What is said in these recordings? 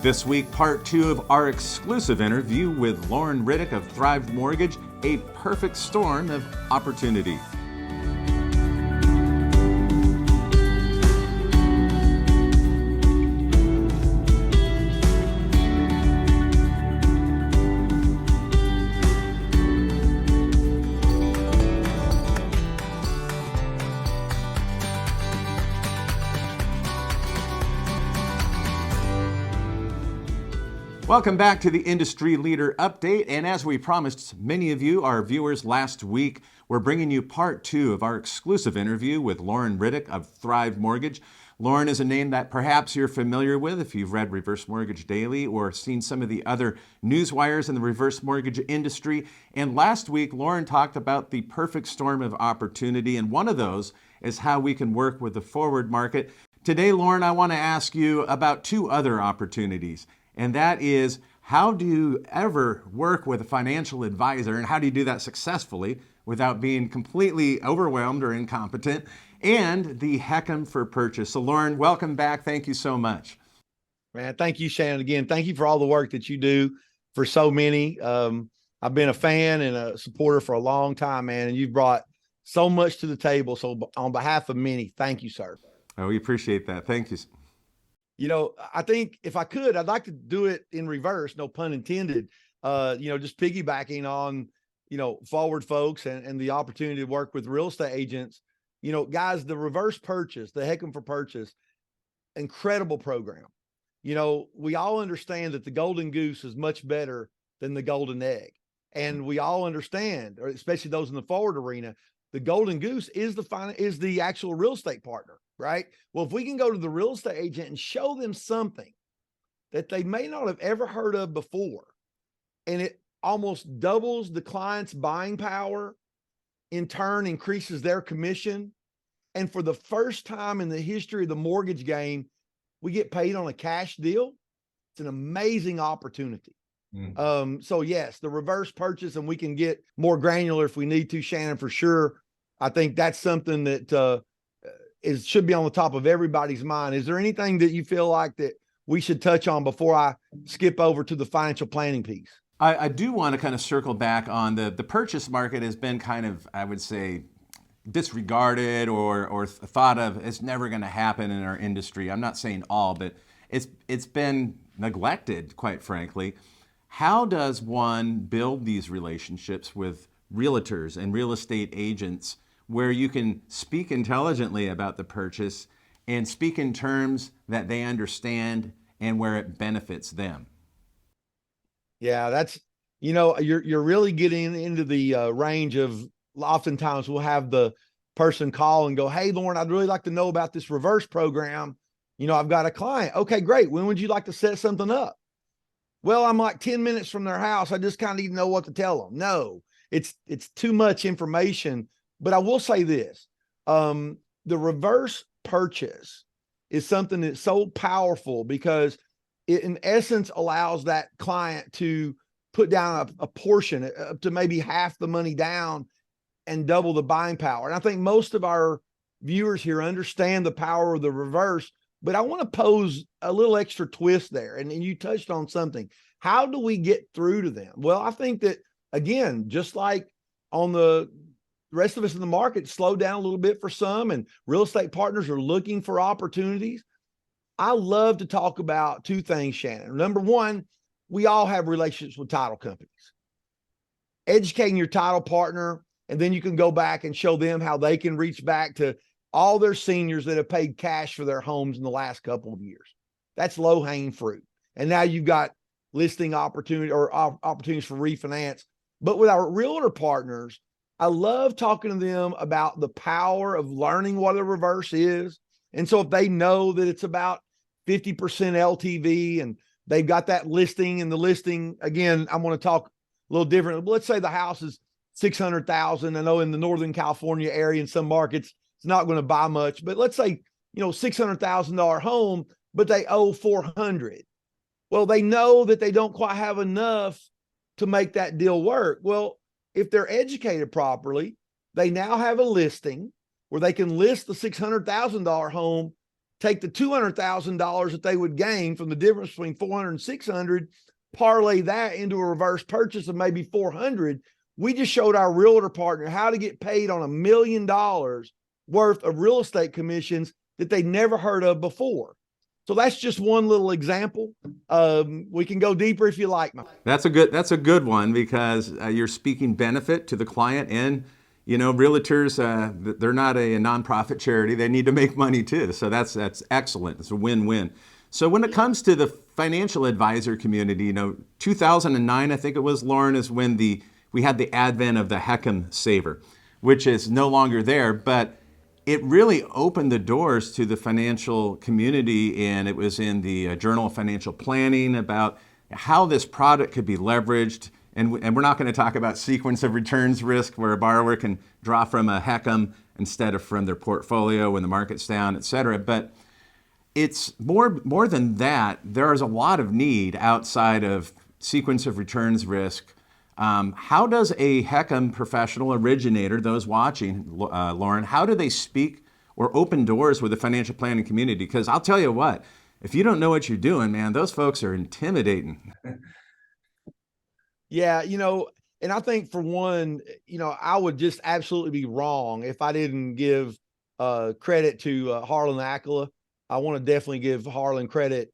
This week, part two of our exclusive interview with Loren Riddick of Thrive Mortgage, a perfect storm of opportunity. Welcome back to the Industry Leader Update, and as we promised many of you, our viewers last week, we're bringing you part two of our exclusive interview with Loren Riddick of Thrive Mortgage. Loren is a name that perhaps you're familiar with if you've read Reverse Mortgage Daily or seen some of the other news wires in the reverse mortgage industry. And last week, Loren talked about the perfect storm of opportunity, and one of those is how we can work with the forward market. Today, Loren, I want to ask you about two other opportunities. And that is, how do you ever work with a financial advisor, and how do you do that successfully without being completely overwhelmed or incompetent? And the heck 'em for purchase. So Loren, welcome back. Thank you so much. Man, thank you, Shannon. Again, thank you for all the work that you do for so many. I've been a fan and a supporter for a long time, man, and you've brought so much to the table. So on behalf of many, thank you, sir. Oh, we appreciate that. Thank you. You know, I think if I could, I'd like to do it in reverse, no pun intended, just piggybacking on, forward folks and the opportunity to work with real estate agents. Guys, the reverse purchase, the heck 'em for purchase, incredible program. We all understand that the golden goose is much better than the golden egg. And we all understand, or especially those in the forward arena, the golden goose is the actual real estate partner. Right? Well, if we can go to the real estate agent and show them something that they may not have ever heard of before, and it almost doubles the client's buying power, in turn increases their commission. And for the first time in the history of the mortgage game, we get paid on a cash deal. It's an amazing opportunity. So yes, the reverse purchase, and we can get more granular if we need to, Shannon, for sure. I think that's something that, should be on the top of everybody's mind. Is there anything that you feel like that we should touch on before I skip over to the financial planning piece? I do want to kind of circle back on the purchase market has been kind of, I would say, disregarded or thought of as never going to happen in our industry. I'm not saying all, but it's been neglected, quite frankly. How does one build these relationships with realtors and real estate agents where you can speak intelligently about the purchase and speak in terms that they understand and where it benefits them? Yeah, that's, you're really getting into the range of, oftentimes we'll have the person call and go, "Hey, Loren, I'd really like to know about this reverse program. I've got a client." "Okay, great. When would you like to set something up?" "Well, I'm like 10 minutes from their house. I just kind of need to know what to tell them." No, it's too much information. But I will say this, the reverse purchase is something that's so powerful because it, in essence, allows that client to put down a portion up to maybe half the money down and double the buying power. And I think most of our viewers here understand the power of the reverse, but I want to pose a little extra twist there. And you touched on something. How do we get through to them? Well, I think that, again, just like on the rest of us in the market, slowed down a little bit for some, and real estate partners are looking for opportunities. I love to talk about two things, Shannon. Number one, we all have relationships with title companies. Educating your title partner, and then you can go back and show them how they can reach back to all their seniors that have paid cash for their homes in the last couple of years. That's low-hanging fruit. And now you've got listing opportunity or opportunities for refinance. But with our realtor partners, I love talking to them about the power of learning what a reverse is. And so if they know that it's about 50% LTV and they've got that listing, and the listing, again, I'm going to talk a little different. Let's say the house is $600,000. I know in the Northern California area, in some markets, it's not going to buy much, but let's say, $600,000 home, but they owe $400,000. Well, they know that they don't quite have enough to make that deal work. Well, if they're educated properly, they now have a listing where they can list the $600,000 home take the $200,000 that they would gain from the difference between 400 and 600, parlay that into a reverse purchase of maybe 400. We just showed our realtor partner how to get paid on $1 million worth of real estate commissions that they never heard of before. So that's just one little example. We can go deeper if you like. That's a good one, because you're speaking benefit to the client, and realtors, they're not a nonprofit charity. They need to make money too. So that's excellent. It's a win-win. So when it comes to the financial advisor community, 2009, I think it was, Loren, is when we had the advent of the HECM saver, which is no longer there, but it really opened the doors to the financial community, and it was in the Journal of Financial Planning about how this product could be leveraged. And we're not going to talk about sequence of returns risk, where a borrower can draw from a HECM instead of from their portfolio when the market's down, et cetera. But it's more than that. There is a lot of need outside of sequence of returns risk. How does a HECM professional originator, those watching, Loren, how do they speak or open doors with the financial planning community? Because I'll tell you what, if you don't know what you're doing, man, those folks are intimidating. Yeah, and I think for one, I would just absolutely be wrong if I didn't give credit to Harlan Akela. I want to definitely give Harlan credit.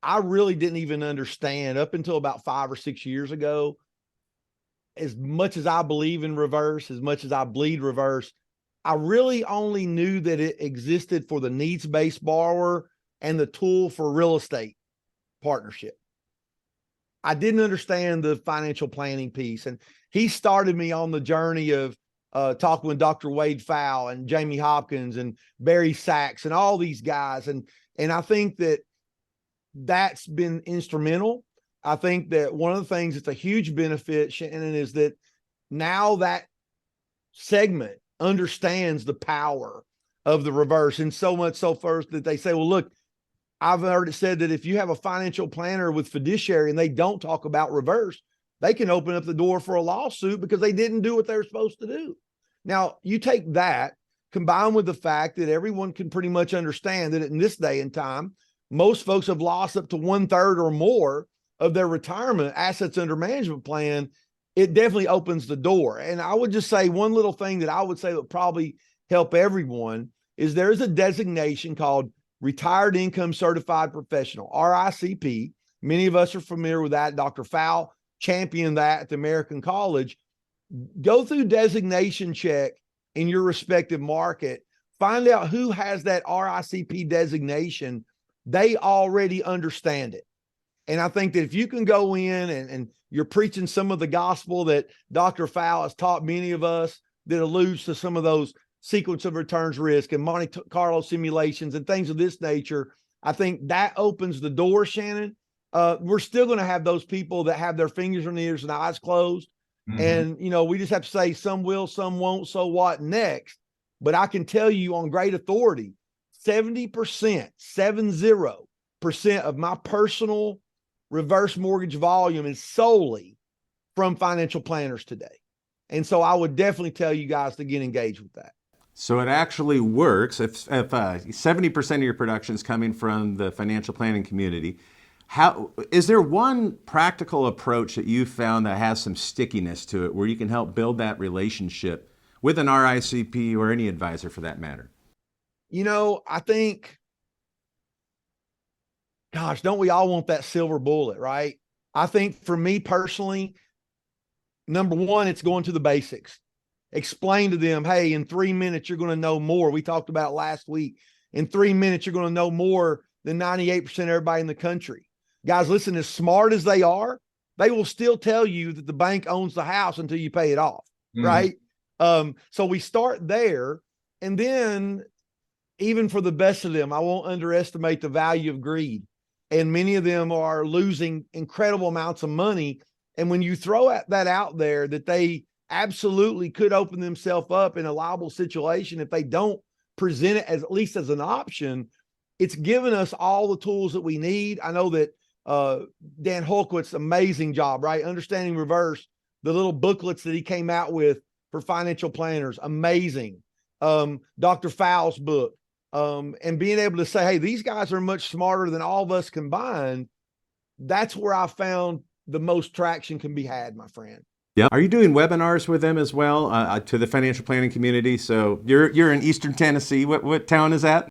I really didn't even understand up until about 5 or 6 years ago, as much as I believe in reverse, as much as I bleed reverse, I really only knew that it existed for the needs-based borrower and the tool for real estate partnership. I didn't understand the financial planning piece. And he started me on the journey of talking with Dr. Wade Fowle and Jamie Hopkins and Barry Sachs and all these guys. And I think that's been instrumental. I think that one of the things that's a huge benefit, Shannon, is that now that segment understands the power of the reverse, and so much so first that they say, well, look, I've heard it said that if you have a financial planner with fiduciary and they don't talk about reverse, they can open up the door for a lawsuit because they didn't do what they were supposed to do. Now, you take that combined with the fact that everyone can pretty much understand that in this day and time, most folks have lost up to 1/3 or more of their retirement assets under management plan. It definitely opens the door. And I would just say one little thing that I would say would probably help everyone is there's a designation called Retired Income Certified Professional, RICP. Many of us are familiar with that. Dr. Fowle championed that at the American College. Go through designation check in your respective market. Find out who has that RICP designation. They already understand it. And I think that if you can go in and you're preaching some of the gospel that Dr. Fowle has taught many of us that alludes to some of those sequence of returns risk and Monte Carlo simulations and things of this nature, I think that opens the door, Shannon. We're still going to have those people that have their fingers and ears and eyes closed. Mm-hmm. And, we just have to say some will, some won't, so what next? But I can tell you on great authority, 70% of my personal reverse mortgage volume is solely from financial planners today. And so I would definitely tell you guys to get engaged with that. So it actually works. If 70% of your production is coming from the financial planning community, how is there one practical approach that you found that has some stickiness to it where you can help build that relationship with an RICP or any advisor for that matter? I think, gosh, don't we all want that silver bullet, right? I think for me personally, number one, it's going to the basics. Explain to them, hey, in 3 minutes, you're going to know more. We talked about last week. In 3 minutes, you're going to know more than 98% of everybody in the country. Guys, listen, as smart as they are, they will still tell you that the bank owns the house until you pay it off, right? So we start there. And then even for the best of them, I won't underestimate the value of greed. And many of them are losing incredible amounts of money. And when you throw that out there, that they absolutely could open themselves up in a liable situation if they don't present it as at least as an option, it's given us all the tools that we need. I know that Dan Holquist's amazing job, right? Understanding reverse, the little booklets that he came out with for financial planners, amazing. Dr. Fowle's book, and being able to say, hey, these guys are much smarter than all of us combined. That's where I found the most traction can be had, my friend. Yeah. Are you doing webinars with them as well to the financial planning community? So you're in Eastern Tennessee. What town is that?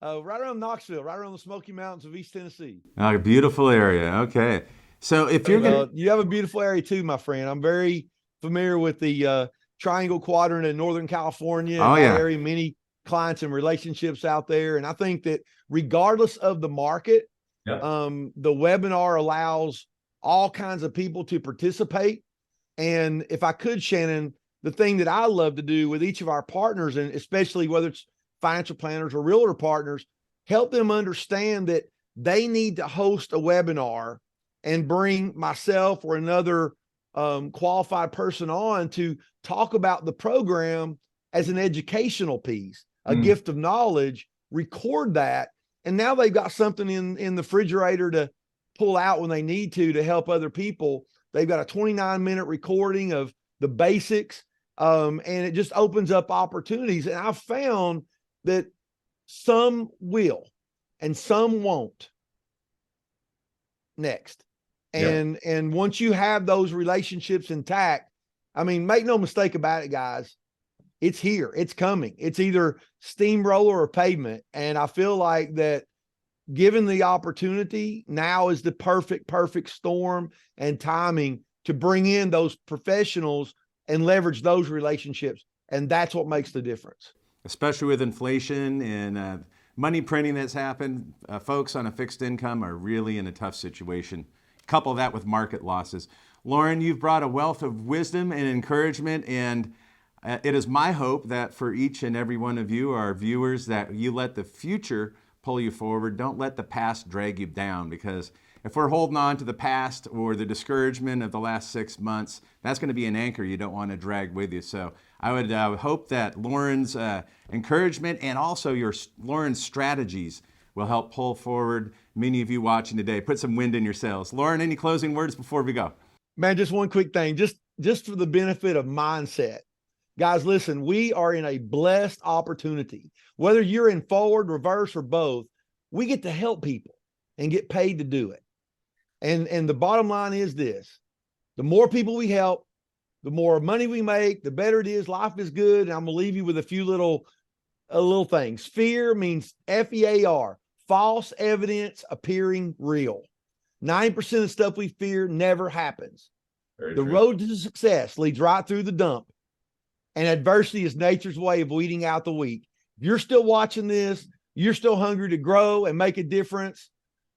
Right around Knoxville, right around the Smoky Mountains of East Tennessee. Oh, beautiful area. Okay. So if you're going you have a beautiful area too, my friend. I'm very familiar with the Triangle Quadrant in Northern California and that area, many clients and relationships out there. And I think that regardless of the market, the webinar allows all kinds of people to participate. And if I could, Shannon, the thing that I love to do with each of our partners, and especially whether it's financial planners or realtor partners, help them understand that they need to host a webinar and bring myself or another qualified person on to talk about the program as an educational piece, a gift of knowledge, record that. And now they've got something in the refrigerator to pull out when they need to help other people. They've got a 29-minute recording of the basics, and it just opens up opportunities. And I've found that some will and some won't next. And once you have those relationships intact, I mean, make no mistake about it, guys, it's here, it's coming. It's either steamroller or pavement. And I feel like that given the opportunity, now is the perfect storm and timing to bring in those professionals and leverage those relationships. And that's what makes the difference. Especially with inflation and money printing that's happened, folks on a fixed income are really in a tough situation. Couple that with market losses. Loren, you've brought a wealth of wisdom and encouragement, and it is my hope that for each and every one of you, our viewers, that you let the future pull you forward. Don't let the past drag you down, because if we're holding on to the past or the discouragement of the last 6 months, that's going to be an anchor you don't want to drag with you. So I would hope that Loren's encouragement and also Loren's strategies will help pull forward many of you watching today. Put some wind in your sails. Loren, any closing words before we go? Man, just one quick thing, just for the benefit of mindset. Guys, listen, we are in a blessed opportunity. Whether you're in forward, reverse, or both, we get to help people and get paid to do it. And the bottom line is this: the more people we help, the more money we make, the better it is. Life is good. And I'm going to leave you with a few little things. Fear means FEAR, false evidence appearing real. 90% of the stuff we fear never happens. The road to success leads right through the dump. And adversity is nature's way of weeding out the weak. If you're still watching this, you're still hungry to grow and make a difference,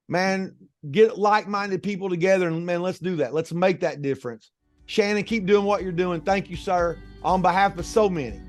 man, get like-minded people together and, man, let's do that. Let's make that difference. Shannon, keep doing what you're doing. Thank you, sir, on behalf of so many.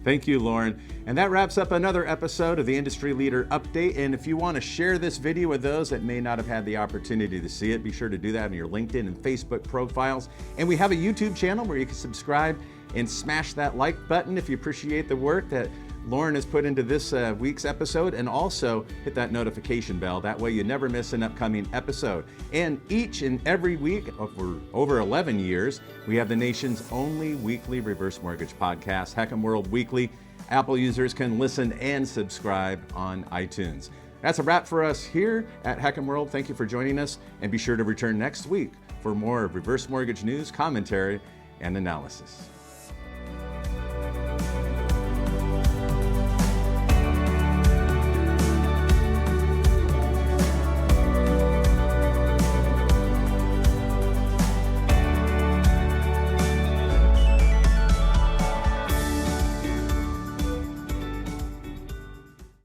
Thank you, Loren. And that wraps up another episode of the Industry Leader Update. And if you want to share this video with those that may not have had the opportunity to see it, be sure to do that on your LinkedIn and Facebook profiles. And we have a YouTube channel where you can subscribe and smash that like button if you appreciate the work that Loren has put into this week's episode, and also hit that notification bell. That way you never miss an upcoming episode. And each and every week for over 11 years, we have the nation's only weekly reverse mortgage podcast, HECM World Weekly. Apple users can listen and subscribe on iTunes. That's a wrap for us here at HECM World. Thank you for joining us, and be sure to return next week for more reverse mortgage news, commentary, and analysis.